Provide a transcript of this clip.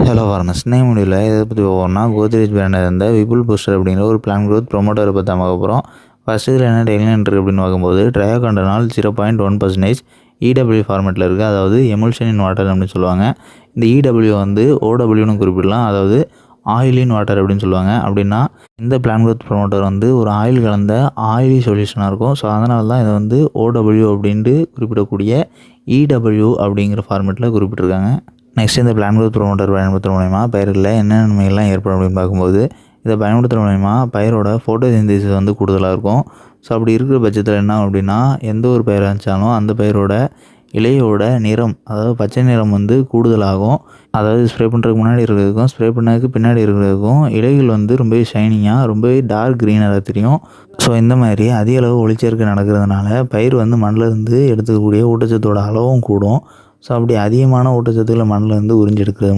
Hello farmers, இன்னைக்கு முடிவில் இதை பற்றி போவோம்னா கோத்ரேஜ் பிராண்டை இருந்த விபுல் பூஸ்டர் அப்படிங்கிற ஒரு பிளான் க்ரோத் ப்ரொமோட்டரை பற்றி பார்க்க போகிறோம். ஃபஸ்ட்டு இதில் என்ன டெக்னிக் இருக்குது அப்படின்னு பார்க்கும்போது ட்ரையோகாண்டனால் 0.1% இடபிள்யூ ஃபார்மேட்டில் இருக்குது. அதாவது எமுல்ஷன் இன் வாட்டர் அப்படின்னு சொல்லுவாங்க. இந்த இடபிள்யூ வந்து ஓடபிள்யூன்னு குறிப்பிடலாம். அதாவது ஆயில் இன் வாட்டர் அப்படின்னு சொல்லுவாங்க. அப்படின்னா இந்த பிளான் க்ரோத் ப்ரொமோட்டர் வந்து ஒரு ஆயில் கலந்த ஆயிலி சொல்யூஷனாக இருக்கும். ஸோ அதனால தான் இதை வந்து ஓடபிள்யூ அப்படின்ட்டு குறிப்பிடக்கூடிய இடபிள்யூ அப்படிங்கிற ஃபார்மேட்டில் குறிப்பிட்டிருக்காங்க. நெக்ஸ்ட் இந்த பிளான் க்ரோத் ப்ரொமோட்டர் பயன்படுத்துகிற மூலயமா பயிரில் என்ன நன்மைகள்லாம் ஏற்படும் அப்படின்னு பார்க்கும்போது இதை பயன்படுத்துகிற மூலயமா பயிரோட ஃபோட்டோசிந்தசிஸ் வந்து கூடுதலாக இருக்கும். ஸோ அப்படி இருக்கிற பட்சத்தில் என்ன அப்படின்னா எந்த ஒரு பயிராக இருந்துச்சாலும் அந்த பயிரோட இலையோட நிறம், அதாவது பச்சை நிறம் வந்து கூடுதலாகும். அதாவது ஸ்ப்ரே பண்ணுறதுக்கு முன்னாடி இருக்கிறதுக்கும் ஸ்ப்ரே பண்ணதுக்கு பின்னாடி இருக்கிறதுக்கும் இலைகள் வந்து ரொம்பவே ஷைனிங்காக ரொம்பவே டார்க் க்ரீனாக தெரியும். ஸோ இந்த மாதிரி அதிக அளவு ஒளிச்சேர்க்கை நடக்கிறதுனால பயிர் வந்து மண்ணிலேருந்து எடுத்துக்கக்கூடிய ஊட்டச்சத்தோட அளவும் கூடும். ஸோ அப்படி அதிகமான ஊட்டச்சத்துக்களை மண்ணிலேருந்து உறிஞ்சி எடுக்கிறது